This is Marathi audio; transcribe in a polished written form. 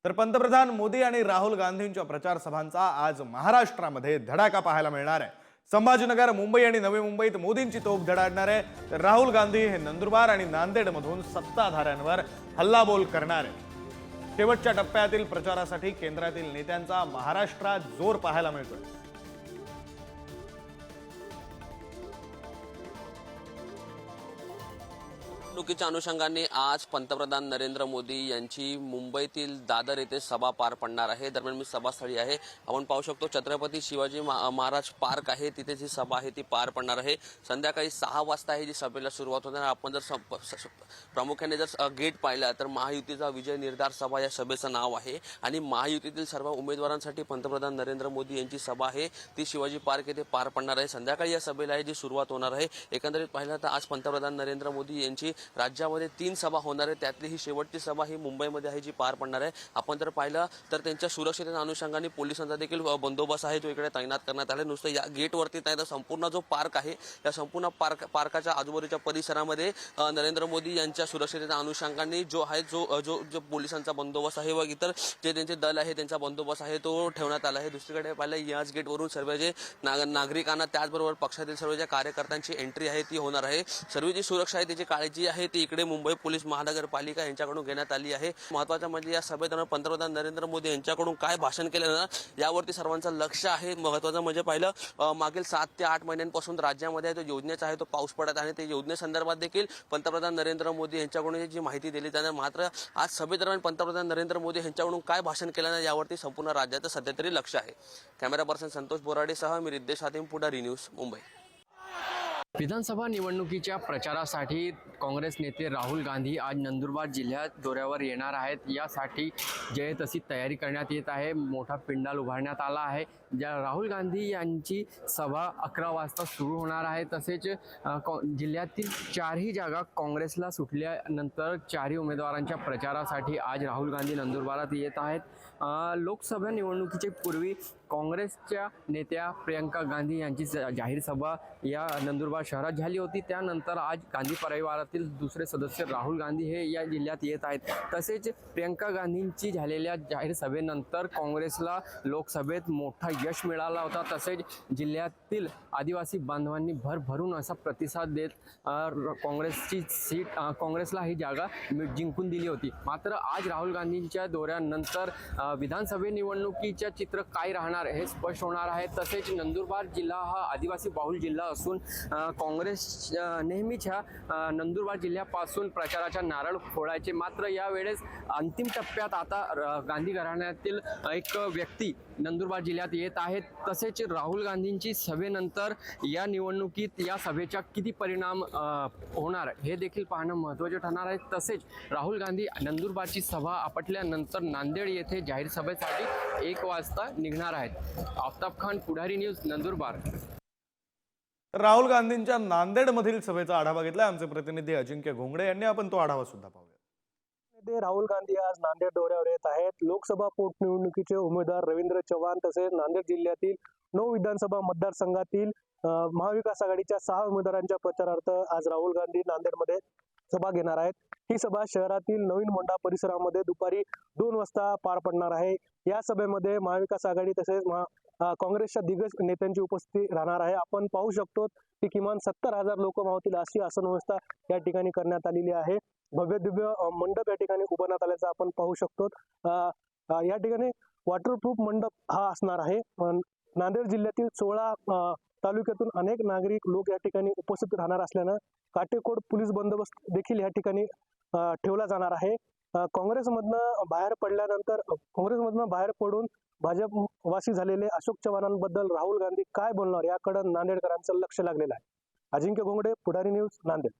तर पंतप्रधान मोदी आणि राहुल गांधींच्या प्रचार सभांचा आज महाराष्ट्रामध्ये धडाका पाहायला मिळणार आहे। संभाजीनगर, मुंबई आणि नवी मुंबईत मोदींची तोफ धडाडणार आहे, तर राहुल गांधी हे नंदुरबार आणि नांदेड मधून सत्ताधाऱ्यांवर हल्लाबोल करणार आहे। शेवटच्या टप्प्यातील प्रचारासाठी केंद्रातील नेत्यांचा महाराष्ट्रात जोर पाहायला मिळतोय। निवडणुकीच्या अनुषंगाने आज पंतप्रधान नरेंद्र मोदी यांची मुंबईतील दादर येथे सभा पार पडणार आहे। दरम्यान मी सभास्थळी आहे, आपण पाहू शकतो छत्रपती शिवाजी महाराज पार्क आहे, तिथे जी सभा आहे ती पार पडणार आहे। संध्याकाळी 6 वाजता आहे जी सभेला सुरुवात होणार। आपण जर प्रामुख्याने जर गेट पाहिला तर महायुतीचा विजय निर्धार सभा या सभेचं नाव आहे आणि महायुतीतील सर्व उमेदवारांसाठी पंतप्रधान नरेंद्र मोदी यांची सभा आहे ती शिवाजी पार्क येथे पार पडणार आहे। संध्याकाळी या सभेला आहे जी सुरुवात होणार आहे। एकंदरीत पाहिलं तर आज पंतप्रधान नरेंद्र मोदी यांची राज्यामध्ये 3 सभा होणार आहे, त्यातली ही शेवटची सभा ही मुंबईमध्ये आहे जी पार पडणार आहे। आपण जर पाहिलं तर त्यांच्या सुरक्षेच्या अनुषंगाने पोलिसांचा देखील बंदोबस्त आहे जो इकडे तैनात करण्यात आला। नुसतं या गेटवरती नाही तर संपूर्ण जो पार्क आहे या संपूर्ण पार्काच्या आजूबाजूच्या परिसरामध्ये नरेंद्र मोदी यांच्या सुरक्षेच्या अनुषंगाने जो आहे जो पोलिसांचा बंदोबस्त आहे व इतर जे त्यांचे दल आहे त्यांचा बंदोबस्त आहे तो ठेवण्यात आला आहे। दुसरीकडे पाहिलं याच गेटवरून सर्व जे नागरिकांना त्याचबरोबर पक्षातील सर्व ज्या कार्यकर्त्यांची एंट्री आहे ती होणार आहे। सर्व जी सुरक्षा आहे त्याची काळजी आहे ती इकडे मुंबई पोलीस महानगरपालिका यांच्याकडून घेण्यात आली आहे। महत्त्वाचं म्हणजे या सभेदरम्यान पंतप्रधान नरेंद्र मोदी यांच्याकडून काय भाषण केलं ना यावरती सर्वांचं लक्ष आहे। महत्त्वाचं म्हणजे पाहिलं मागील 7 ते 8 महिन्यांपासून राज्यामध्ये जो योजनेचा आहे तो पाऊस पडत आहे, ते योजनेसंदर्भात देखील पंतप्रधान नरेंद्र मोदी यांच्याकडून जी माहिती दिली जाणार। मात्र आज सभेदरम्यान पंतप्रधान नरेंद्र मोदी यांच्याकडून काय भाषण केलं ना यावरती संपूर्ण राज्याचं सध्या तरी लक्ष आहे। कॅमेरा पर्सन संतोष बोराडेसह मी रिद्देश हातीम, पुढारी न्यूज, मुंबई। विधानसभा निवडणुकीच्या प्रचारासाठी काँग्रेस नेते राहुल गांधी आज नंदुरबार जिल्ह्यात दौऱ्यावर येणार आहेत। यासाठी जय तशी तयारी करण्यात येत आहे, मोठा पिंडाल उभारण्यात आला आहे। ज्या राहुल गांधी यांची सभा 11 वाजता सुरू होणार आहे। तसेच जिल्ह्यातील 4ही जागा काँग्रेसला सुटल्यानंतर 4ही उमेदवारांच्या प्रचारासाठी आज राहुल गांधी नंदुरबारात येत आहेत। लोकसभा निवडणुकीच्या पूर्वी काँग्रेसच्या नेत्या प्रियंका गांधी यांची जाहीर सभा या नंदुरबार शहरात झाली होती। त्यानंतर आज गांधी परिवारातील दुसरे सदस्य राहुल गांधी हे या जिल्ह्यात येत आहेत। तसेच प्रियंका गांधींची झालेल्या जाहीर सभेनंतर काँग्रेसला लोकसभेत मोठा यश मिळाला होता। तसेच जिल्ह्यातील आदिवासी बांधवांनी भरभरून असा प्रतिसाद देत काँग्रेसची सीट काँग्रेसला ही जागा जिंकून दिली होती। मात्र आज राहुल गांधींच्या दौऱ्यानंतर विधानसभा निवडणुकीचे चित्र काय राहणार हे स्पष्ट होणार आहे। तसेच नंदुरबार जिल्हा हा आदिवासी बहुल जिल्हा असून काँग्रेस नेहमीच नंदुरबार जिल्ह्यापासून प्रचाराच्या नारळ फोडायचे। मात्र यावेळेस अंतिम टप्प्यात आता गांधी घराण्यातील एक व्यक्ती नंदुरबार जिल्ह्यात येत आहेत। तसेच राहुल गांधींची सभेनंतर या निवडणुकीत या सभेचा किती परिणाम होणार हे देखील पाहणं महत्त्वाचे ठरणार आहे। तसेच राहुल गांधी नंदुरबारची सभा आपटल्यानंतर नांदेड येथे जाहीर सभेसाठी 1 वाजता निघणार आहेत। आफ्ताब खान, पुढारी न्यूज, नंदुरबार। राहुल गांधींच्या नांदेडमधील सभेचा आढावा घेतला आमचे प्रतिनिधी अजिंक्य घोंगडे यांनी। आपण तो आढावा सुद्धा पाहूया। राहुल गांधी आज नांदेड दौऱ्यावर येत आहेत। लोकसभा पोटनिवडणुकीचे उमेदवार रवींद्र चव्हाण तसेच नांदेड जिल्ह्यातील 9 विधानसभा मतदारसंघातील महाविकास आघाडीच्या 6 उमेदवारांच्या प्रचारार्थ आज राहुल गांधी नांदेडमध्ये सभा घेणार आहेत। ही सभा शहरातील नवीन मोंढा परिसरामध्ये दुपारी 2 वाजता पार पडणार आहे। या सभेमध्ये महाविकास आघाडी तसेच काँग्रेसच्या दिग्गज नेत्यांची उपस्थिती राहणार आहे। आपण पाहू शकतो की किमान 70,000 लोक मावतील अशी आसन व्यवस्था या ठिकाणी करण्यात आलेली आहे। भव्य दिव्य मंडप या ठिकाणी उभारण्यात आल्याचं आपण पाहू शकतो। या ठिकाणी वॉटरप्रूफ मंडप हा असणार आहे। नांदेड जिल्ह्यातील 16 तालुक्यातून अनेक नागरिक लोक या ठिकाणी उपस्थित राहणार असल्यानं काटेकोर पोलीस बंदोबस्त देखील या ठिकाणी ठेवला जाणार आहे। काँग्रेसमधनं बाहेर पडून भाजपवासी झालेले अशोक चव्हाणांबद्दल राहुल गांधी काय बोलणार याकडे नांदेडकरांचं लक्ष लागलेलं आहे। अजिंक्य घोंगडे, पुढारी न्यूज, नांदेड।